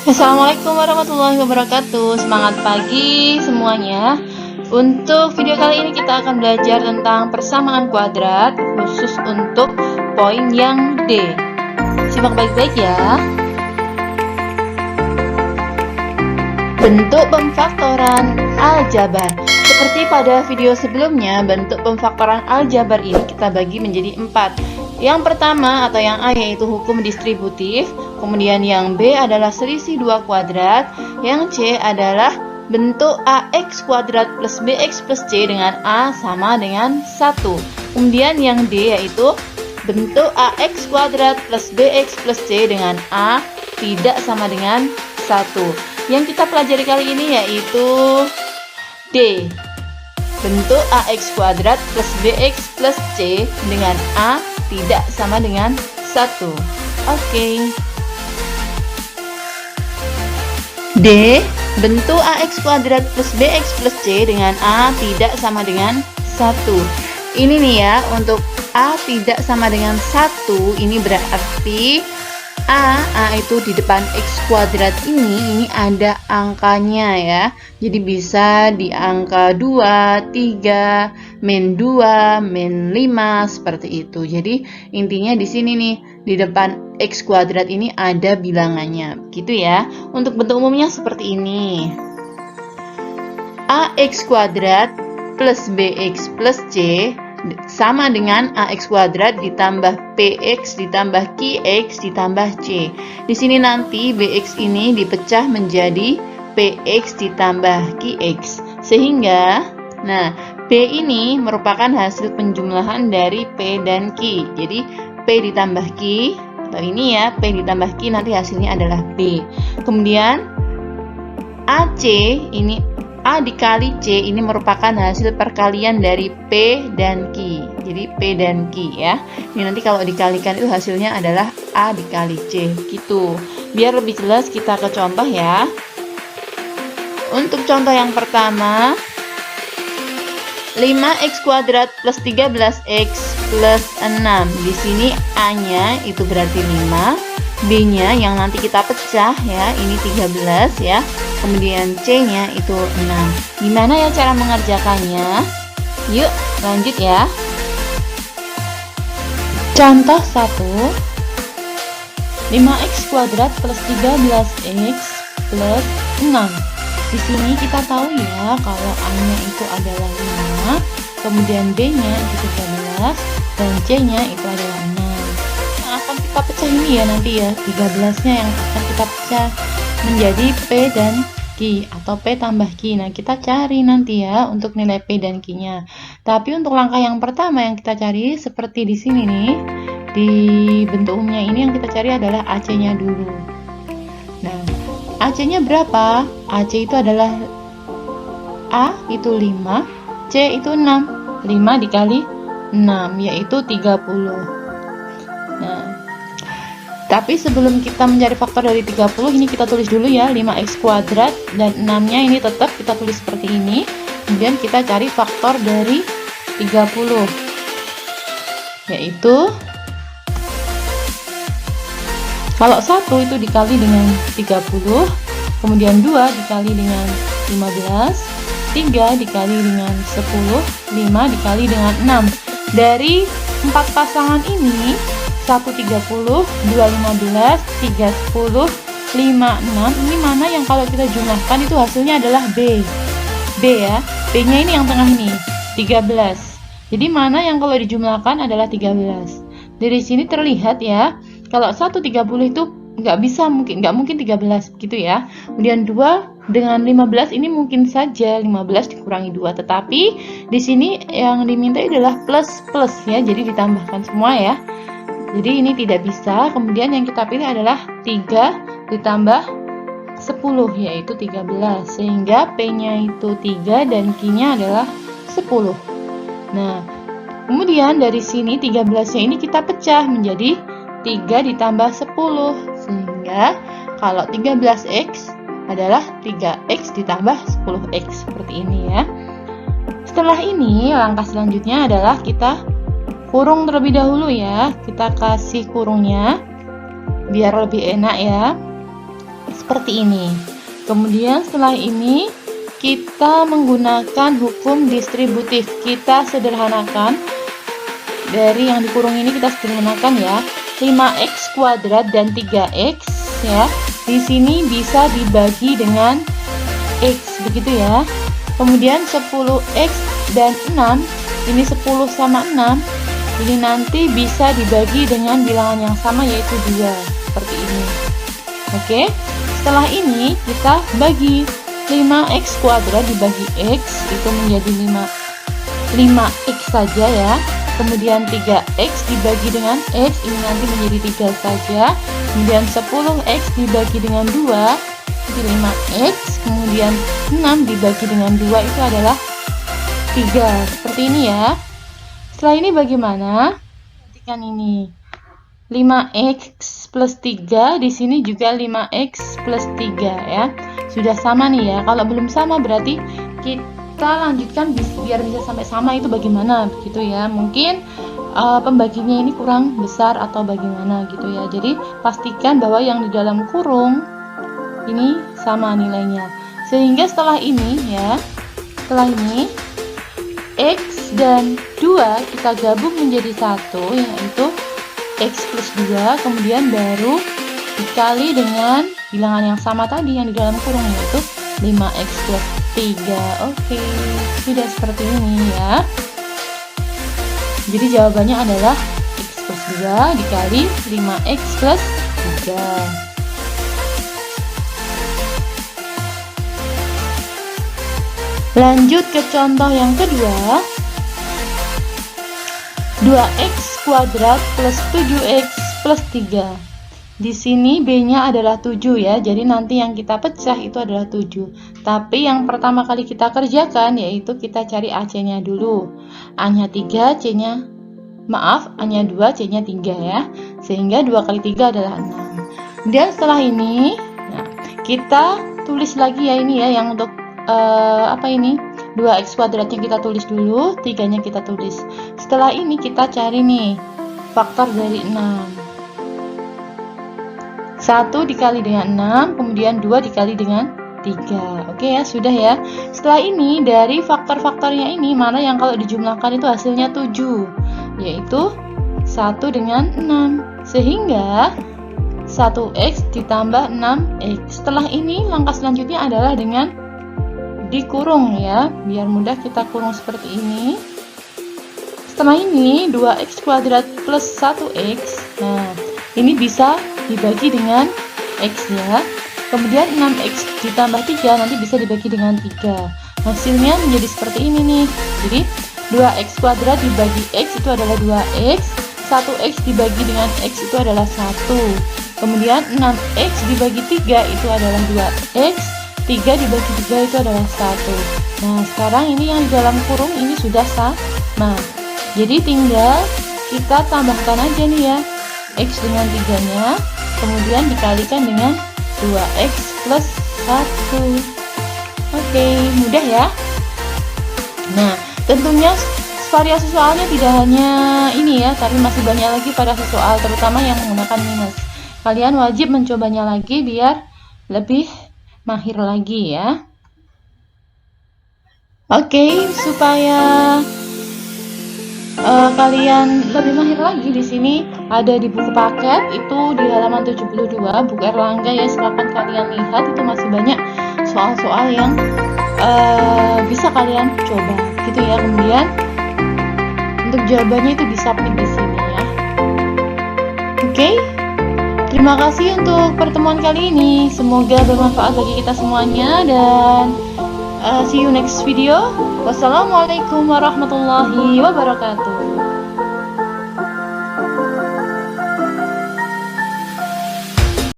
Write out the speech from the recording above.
Assalamualaikum warahmatullahi wabarakatuh. Semangat pagi semuanya. Untuk video kali ini kita akan belajar tentang persamaan kuadrat, khusus untuk poin yang D. Simak baik-baik ya. Bentuk pemfaktoran aljabar. Seperti pada video sebelumnya, bentuk pemfaktoran aljabar ini kita bagi menjadi 4. Yang pertama atau yang A yaitu hukum distributif, kemudian yang B adalah selisih 2 kuadrat, yang C adalah bentuk AX kuadrat plus BX plus C dengan A sama dengan 1. Kemudian yang D yaitu bentuk AX kuadrat plus BX plus C dengan A tidak sama dengan 1. Yang kita pelajari kali ini yaitu D, bentuk AX kuadrat plus BX plus C dengan A tidak sama dengan 1. Oke. D, bentuk AX kuadrat plus BX plus C dengan A tidak sama dengan 1. Ini nih ya, untuk A tidak sama dengan 1, ini berarti A itu di depan X kuadrat ini ada angkanya ya. Jadi bisa di angka 2, 3, min 2, min 5 seperti itu. Jadi intinya di sini nih, di depan X kuadrat ini ada bilangannya. Gitu ya. Untuk bentuk umumnya seperti ini. AX kuadrat plus BX plus C sama dengan AX kuadrat ditambah PX ditambah QX ditambah C. Di sini nanti BX ini dipecah menjadi PX ditambah QX. Sehingga, nah, P ini merupakan hasil penjumlahan dari P dan Q. Jadi, P ditambah Q, atau ini ya, P ditambah Q nanti hasilnya adalah B. Kemudian, AC ini A dikali C ini merupakan hasil perkalian dari P dan Q. Jadi P dan Q ya. Ini nanti kalau dikalikan itu hasilnya adalah A dikali C gitu. Biar lebih jelas kita ke contoh ya. Untuk contoh yang pertama, 5x kuadrat plus 13x plus 6. Di sini A-nya itu berarti 5, B-nya yang nanti kita pecah ya, ini 13 ya. Kemudian C-nya itu 6. Gimana ya cara mengerjakannya? Yuk, lanjut ya. Contoh 1. 5x kuadrat plus 13x plus 6. Di sini kita tahu ya kalau A-nya itu adalah 5, kemudian B-nya itu 13 dan C-nya itu adalah 6. Nah, akan kita pecah ini ya nanti ya, 13-nya yang akan kita pecah menjadi P dan Q atau P tambah Q. Nah, kita cari nanti ya untuk nilai P dan Q-nya. Tapi untuk langkah yang pertama yang kita cari seperti di sini nih, di bentuk umumnya ini yang kita cari adalah AC-nya dulu. Nah, AC-nya berapa? AC itu adalah A itu 5, C itu 6. 5 dikali 6 yaitu 30. Nah, tapi sebelum kita mencari faktor dari 30, ini kita tulis dulu ya, 5x kuadrat dan 6-nya ini tetap kita tulis seperti ini. Kemudian kita cari faktor dari 30, yaitu kalau 1 itu dikali dengan 30, kemudian 2 dikali dengan 15, 3 dikali dengan 10, 5 dikali dengan 6. Dari 4 pasangan ini, 1 30, 2 15, 3 10, 5 6. Ini mana yang kalau kita jumlahkan itu hasilnya adalah B. B ya. B-nya ini yang tengah ini, 13. Jadi mana yang kalau dijumlahkan adalah 13. Dari sini terlihat ya, kalau 1 30 itu nggak mungkin 13 gitu ya. Kemudian 2 dengan 15 ini mungkin saja 15 dikurangi 2, tetapi di sini yang diminta adalah plus ya. Jadi ditambahkan semua ya. Jadi ini tidak bisa. Kemudian yang kita pilih adalah 3 ditambah 10 yaitu 13. Sehingga P-nya itu 3 dan Q-nya adalah 10. Nah, kemudian dari sini 13-nya ini kita pecah menjadi 3 ditambah 10. Sehingga kalau 13x adalah 3x ditambah 10x seperti ini ya. Setelah ini langkah selanjutnya adalah kita kurung terlebih dahulu ya. Kita kasih kurungnya biar lebih enak ya. seperti ini. Kemudian setelah ini kita menggunakan hukum distributif. Kita sederhanakan dari yang dikurung ini, kita sederhanakan ya. 5x kuadrat dan 3x ya. Di sini bisa dibagi dengan x, begitu ya. Kemudian 10x dan 6, ini 10 sama 6, ini nanti bisa dibagi dengan bilangan yang sama, yaitu 2, seperti ini. Oke, setelah ini kita bagi 5x kuadrat dibagi x, itu menjadi 5x saja ya. Kemudian 3x dibagi dengan x, ini nanti menjadi 3 saja. Kemudian 10x dibagi dengan 2, jadi 5x. Kemudian 6 dibagi dengan 2, itu adalah 3. Seperti ini ya. Setelah ini bagaimana? Perhatikan ini. 5x plus 3, di sini juga 5x plus 3 ya. Sudah sama nih ya. Kalau belum sama berarti kita lanjutkan biar bisa sampai sama, itu bagaimana gitu ya. Mungkin pembaginya ini kurang besar atau bagaimana gitu ya. Jadi pastikan bahwa yang di dalam kurung ini sama nilainya. Sehingga setelah ini ya, setelah ini x dan 2 kita gabung menjadi 1, yaitu x plus 2, kemudian baru dikali dengan bilangan yang sama tadi yang di dalam kurung, yaitu 5x plus 3. Oke, sudah seperti ini ya. Jadi jawabannya adalah x plus 2 dikali 5x plus 3. Lanjut ke contoh yang kedua. 2x kuadrat plus 7x plus 3. Di sini b-nya adalah 7 ya. Jadi nanti yang kita pecah itu adalah 7. Tapi yang pertama kali kita kerjakan yaitu kita cari AC-nya dulu. A-nya 3, C-nya A-nya 2, C-nya 3 ya. Sehingga 2 kali 3 adalah 6. Kemudian setelah ini, nah, kita tulis lagi ya ini ya, yang untuk apa ini? 2x kuadratnya kita tulis dulu, 3-nya kita tulis. Setelah ini kita cari nih faktor dari 6. 1 dikali dengan 6, kemudian 2 dikali dengan 3. Oke ya, sudah ya. Setelah ini dari faktor-faktornya ini mana yang kalau dijumlahkan itu hasilnya 7, yaitu 1 dengan 6. Sehingga 1x ditambah 6x. Setelah ini langkah selanjutnya adalah dengan dikurung ya, biar mudah kita kurung seperti ini. Setelah ini 2x kuadrat plus 1x, nah ini bisa dibagi dengan x ya. Kemudian 6x ditambah 3 nanti bisa dibagi dengan 3. Hasilnya menjadi seperti ini nih. Jadi 2x kuadrat dibagi x itu adalah 2x, 1x dibagi dengan x itu adalah 1. Kemudian 6x dibagi 3 itu adalah 2x, 3 dibagi 3 itu adalah 1. Nah, sekarang ini yang di dalam kurung ini sudah sama. Jadi tinggal kita tambahkan aja nih ya, x dengan 3-nya, kemudian dikalikan dengan 2x plus 1. Oke, mudah ya. Nah, tentunya variasi soalnya tidak hanya ini ya, tapi masih banyak lagi variasi soal, terutama yang menggunakan minus. Kalian wajib mencobanya lagi biar lebih mahir lagi ya. Oke, supaya kalian lebih mahir lagi, di sini ada di buku paket itu di halaman 72 buku Erlangga ya. Silakan kalian lihat, itu masih banyak soal-soal yang bisa kalian coba gitu ya. Kemudian untuk jawabannya itu disubmit di sini ya. Oke. Terima kasih untuk pertemuan kali ini. Semoga bermanfaat bagi kita semuanya dan see you next video. Wassalamualaikum warahmatullahi wabarakatuh.